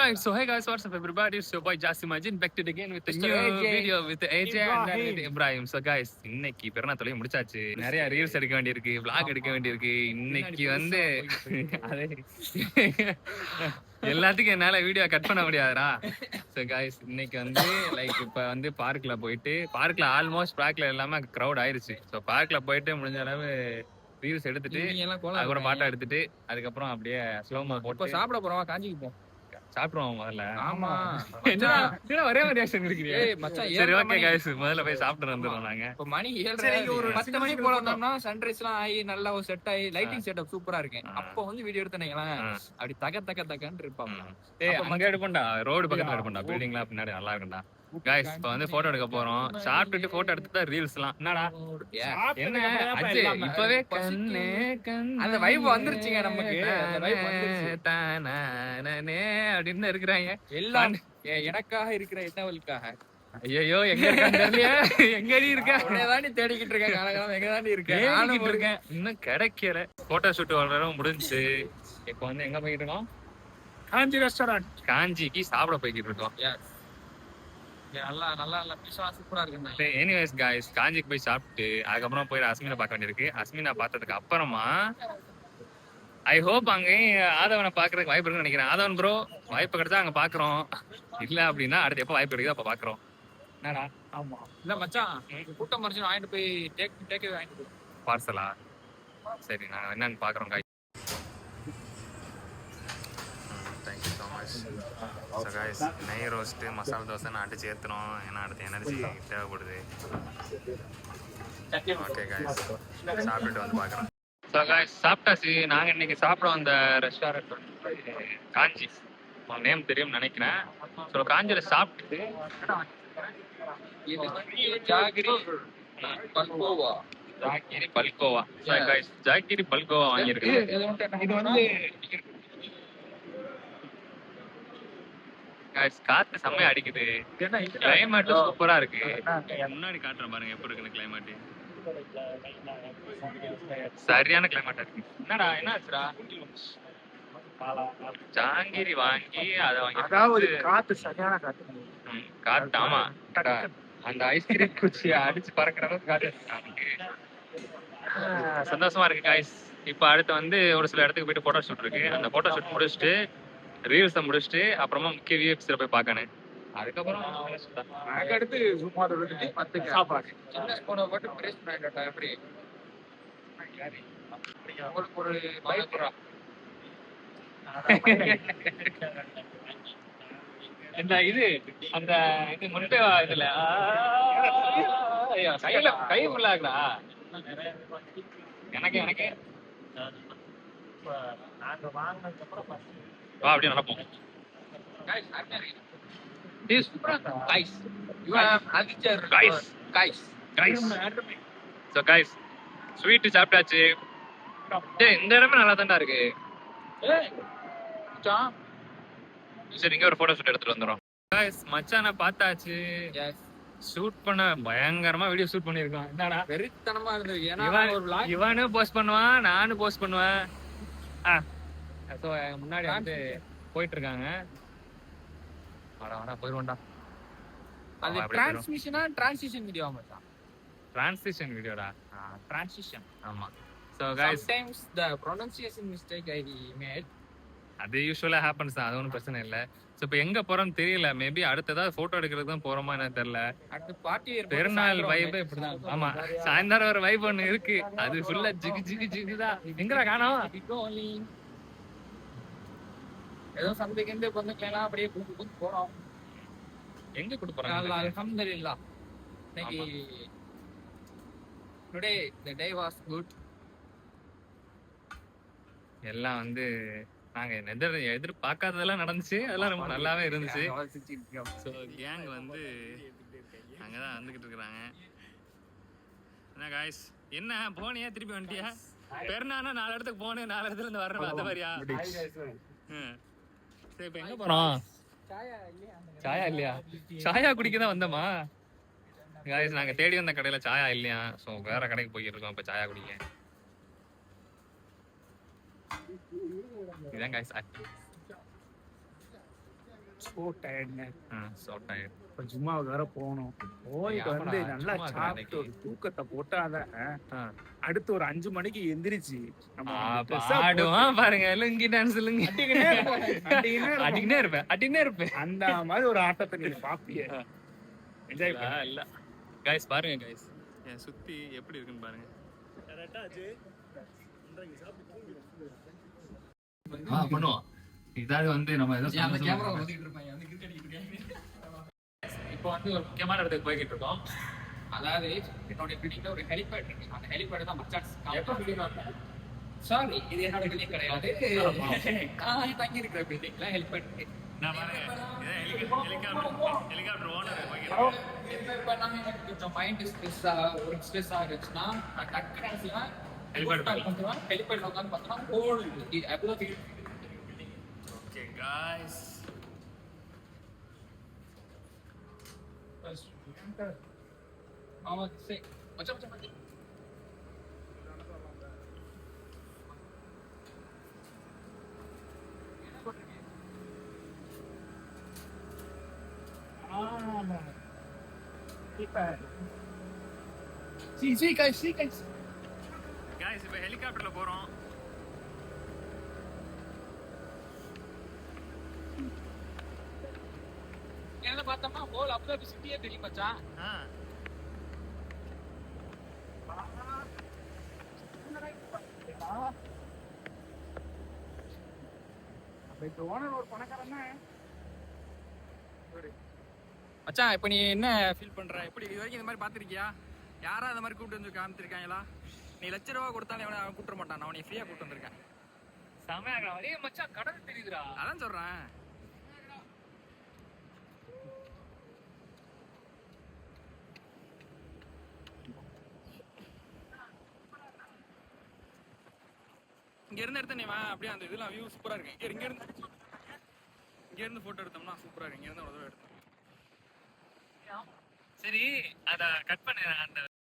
Alright, so hey guys, what's up everybody? It's your boy Jasim Majin back to the again with a new video with AJ and then with Ibrahim. So guys, இன்னைக்கு பிறனா தொலைய முடிச்சாச்சு. நிறைய reels எடுக்க வேண்டியிருக்கு, vlog எடுக்க வேண்டியிருக்கு. இன்னைக்கு வந்து எல்லாத்துக்கும் என்னால வீடியோ கட் பண்ண முடியாதுடா. ஸோ கைஸ் இன்னைக்கு வந்து லைக் இப்போ வந்து பார்க்கில் போயிட்டு பார்க்கில் ஆல்மோஸ்ட் பார்க்கில் எல்லாமே க்ரௌட் ஆயிடுச்சு. ஸோ பார்க்கில் போயிட்டு முடிஞ்ச அளவு ரீல்ஸ் எடுத்துட்டு அதுக்கப்புறம் பாட்டா எடுத்துட்டு அதுக்கப்புறம் அப்படியே ஸ்லோமா போட்டு சாப்பிட போறோம். காஞ்சிக்கு போ சாப்பிடுவோம் முதல்ல. ஆமா என்ன ஒரே மாதிரி ரியாக்ஷன் இருக்கீங்க? சரி ஓகே गाइस முதல்ல போய் சாப்பிட்டு வந்துறோம் நாங்க. இப்ப மணி 7:30 ஒரு 10 மணி போல வந்தோம்னா சன்ரைஸ்லாம் ஆகி நல்லா ஒரு செட் ஆகி லைட்டிங் செட்டப் சூப்பரா இருக்கு. அப்போ வந்து வீடியோ எடுத்தனீங்களா அப்படி தகன்னு இருப்பாங்க. ஏய் அங்க எடுப்போம்டா, ரோட் பக்கத்துல எடுப்போம்டா, பில்டிங்லாம் பின்னாடி நல்லா இருக்கும்டா. गाइस இப்போ வந்து போட்டோ எடுக்க போறோம். சாப்பிட்டுட்டு போட்டோ எடுத்துட்டா ரீல்ஸ்லாம். என்னடா என்ன அஜே இப்பவே கண்ணே அந்த வைப் வந்துருச்சுங்க நமக்கு. அந்த வைப் வந்துருச்சு. தானே அப்படின்னு இருக்கறாங்க எல்லாம் எனக்காக இருக்கிற என்னவளுக்காக. ஐயோ எங்க இருக்கான்னு தெரியலையே. எங்கடி இருக்க? உன்னையதாண்டி தேடிக்கிட்டு இருக்கேன். காலகாலம் எங்கதாண்டி இருக்கேன்? நானும் இருக்கேன். இன்னும் கிடைக்கல. போட்டோ ஷூட் வளரவும் முடிஞ்சு இப்போ வந்து எங்க போயிட்டு இருக்கோம்? காஞ்சி ரெஸ்டாரண்ட். காஞ்சிக்கு சாப்பிட போய்கிட்டு இருக்கோம். நல்லா நல்லா நல்லா பீஸா சூப்பரா இருக்கு. எனிவேஸ் गाइस காஞ்சிக்கு போய் சாப்பிட்டு அதுக்கப்புறம் போய் அஸ்மினா பார்க்க வேண்டியிருக்கு. அஸ்மினா பார்த்ததுக்கு அப்புறமா ஐ ஹோப் அங்கேயும் ஆதவனை பாக்குறதுக்கு வாய்ப்பு இருக்குன்னு நினைக்கிறேன். ஆதவன் ப்ரோ வாய்ப்பு கிடைச்சா அங்க பாக்குறோம், இல்ல அப்படின்னா அடுத்து எப்ப வாய்ப்பு கிடைக்குதோ அப்ப பாக்குறோம். என்னடா? ஆமா இல்ல மச்சான், கூட்டம் மறைச்சு வாங்கிட்டு போய் டேக் வாங்கிட்டு போய் பார்சலா? சரி நான் என்னன்னு பாக்குறோம் guys. Thank you so much. So guys நெய் ரோஸ்ட்டு மசாலா தோசை நான் அடிச்சு ஏற்றுறோம். ஏன்னா அடுத்து எனர்ஜி தேவைப்படுது. ஓகே गाइस சாப்பிட்டுட்டு வந்து பார்க்குறோம். ஸோ गाइस சாப்பிட்டாச்சு. நாங்கள் இன்னைக்கு சாப்பிட வந்த ரெஸ்டாரண்ட் வந்து காஞ்சி, நேம் தெரியும்னு நினைக்கிறேன். ஸோ காஞ்சியில் சாப்பிட்டுட்டு ஜாகிரி பல்கோவா ஜாகிரி பல்கோவா வாங்கியிருக்கு. இது வந்து காத்து செம்மையா அடிக்குது. கிளைமேட் சூப்பரா இருக்கு. முன்னாடி காட்டுறேன் பாருங்க எப்படி இருக்குன்னு கிளைமேட். சரியான கிளைமேட் இருக்கு. என்னடா என்ன ஆச்சுடா? ஜாங்கிரி வாங்கி அதை வாங்கி காத்து சரியான காத்து. காத்து ஆமா, அந்த ஐஸ்கிரீம் குச்சியை அடிச்சு பறக்கிற அளவுக்கு காத்து. சந்தோஷமா இருக்கு गाइस. இப்ப அடுத்து வந்து ஒரு சில இடத்துக்கு போயிட்டு போட்டோ ஷூட் இருக்கு. அந்த போட்டோ ஷூட் முடிச்சுட்டு ரீல்ஸை முடிச்சுட்டு அப்புறமா முக்கிய விஎஃப்சியில் போய் பார்க்கணும். அதுக்கப்புறம் அடுத்து சும்மா சாப்பாடு சின்ன ஸ்பூனை போட்டு பிரேஸ் பண்ணிட்டா எப்படி உங்களுக்கு ஒரு பயப்புறா இந்த இது அந்த இது முட்டை இதுல கையில கை ஃபுல்லாகுதா? எனக்கு நாங்க வாங்கினதுக்கு அப்புறம் அப்படியே நடப்போம். ஸ்வீட் சாப்பிட்டாச்சு. இந்த இடமே நல்லா தான்டா இருக்கு. சரி இங்க ஒரு போட்டோ ஷூட் எடுத்துட்டு வந்துடும். மச்சான பார்த்தாச்சு. ஷூட் பண்ண பயங்கரமா வீடியோ ஷூட் பண்ணிருக்கோம். என்னடா வெறித்தனமா இருந்தது. இவனும் போஸ்ட் பண்ணுவான், நானும் போஸ்ட் பண்ணுவேன். முன்னாடி வந்து போயிட்டு இருக்காங்க. போயிருவோம்டா. அது டிரான்ஸ்மிஷனா டிரான்சிஷன் வீடியோ மச்சான்? டிரான்சிஷன் வீடியோடா. டிரான்சிஷன் ஆமா. So guys sometimes the pronunciation mistake I made. அது யூசுவலா ஹேப்பன்ஸ் தான். அது ஒன்றும் பிரச்சனை இல்லை. ஸோ இப்போ எங்க போறோம்னு தெரியல. மேபி அடுத்ததாவது போட்டோ எடுக்கிறதுக்கு தான் போறோமா என்ன தெரியல. அடுத்து பார்ட்டி பெருநாள் வைபே இப்படிதான். ஆமா சாயந்தரம் ஒரு வைப் ஒன்று இருக்கு. அது ஃபுல்லா ஜிகுதான். எங்கடா காணோம்? ஏதோ சந்தைக்கு பொண்ணுக்கலாம் அப்படியே கூட்டு போறோம். எங்க கூட்டு போறாங்க? அல்ஹம்துலில்லாஹ். இன்னைக்கு today the day was good. எல்லாம் வந்து நாங்க எதிர்பார்க்காததெல்லாம் நடந்துச்சு. அதெல்லாம் ரொம்ப நல்லாவே இருந்துச்சு. ஸோ கேங் வந்து அங்கதான் வந்துகிட்டு இருக்கிறாங்க. என்ன காய்ஸ் என்ன போனியா திருப்பி வந்துட்டியா? பெருநானா 4 இடத்துக்கு போனேன், 4 இடத்துல இருந்து வரணும் அந்த மாதிரியா? சரி இப்ப எங்க போறோம்? சாயா இல்லையா? சாயா குடிக்க தான் வந்தோமா காய்ஸ்? நாங்க தேடி வந்த கடையில சாயா இல்லையா? ஸோ வேற கடைக்கு போயிட்டு இருக்கோம் இப்ப சாயா குடிக்க. இதான் காய்ஸ் சோ டயர்ட்னு. சோட்டாயிரு. இப்ப ஜும்மாவுக்கு வேற போகணும். போயிட்டு வந்து நல்லா சும்மா சாப்பிட்டு ஒரு தூக்கத்தை போட்டாதான் அடுத்து ஒரு 5 மணிக்கு எந்திரிச்சு நம்ம ஆடுவான் பாருங்க லுங்கி டான்ஸ் லுங்கி அடிக்கினே இருப்போம். அடிக்கினே இருப்போம். அடினே இருப்பேன். அந்த மாதிரி ஒரு ஆட்டத்தை நீங்க பாப்பீங்க. என்ஜாய் பண்ண. இல்ல கைஸ் பாருங்க கைஸ் என் சுத்தி எப்படி இருக்குன்னு பாருங்க. பண்ணுவோம். இதாவது வந்து நம்ம ஏதோ கேமரா வந்துட்டு இருப்பாங்க வந்து கிரிக்கெட் அடிக்கிட்டு இப்போ வந்து ஒரு முக்கியமான இடத்துக்கு போய்கிட்டு இருக்கோம். அதாவது என்னோட பில்டிங்ல ஒரு ஹெலிபேட் இருக்கு. அந்த ஹெலிபேட் தான் மச்சான் சாரி இது என்னோட பில்டிங் கிடையாது. நான் தங்கி இருக்கிற பில்டிங்ல ஹெலிபேட் இருக்கு. ஹெலிகாப்டர் ஓனர் எனக்கு கொஞ்சம் மைண்ட் ஸ்ட்ரெஸ் ஆகிடுச்சுன்னா நான் டக்குனு ஹெலிபேட் உட்காந்து பார்த்தோம்னா ஹோல் எவ்வளோ ஓகே காய்ஸ் guys இப்போ ஹெலிகாப்டர்ல போறோம். என்ன பார்த்தோம்னா ஹோல் அபுதாபி சிட்டியே தெரியும் மச்சான். இப்ப ஓனர் ஒரு பணக்காரன் தான். மச்சான் இப்போ நீ என்ன ஃபீல் பண்ற? எப்படி இது வரைக்கும் இந்த மாதிரி பார்த்துருக்கியா? யாரா இந்த மாதிரி கூப்பிட்டு வந்து காமிச்சிருக்காங்களா? நீ ₹1,00,000 கொடுத்தாலும் அவனை கூப்பிட மாட்டான். நான் உன்னை ஃப்ரீயா கூப்பிட்டு வந்திருக்கேன். செமையா ஏய் மச்சான் கடல் தெரியுதுடா. அதான் சொல்றேன். இங்க இருந்து எடுத்த நீ அப்படியே அந்த இதெல்லாம் வியூ சூப்பரா இருக்கு. இங்க இருந்து போட்டோ எடுத்தோம்னா சூப்பரா இருக்கு. இங்க இருந்து ஒரு தடவை எடுத்தோம். சரி அத கட் பண்ணு. அந்த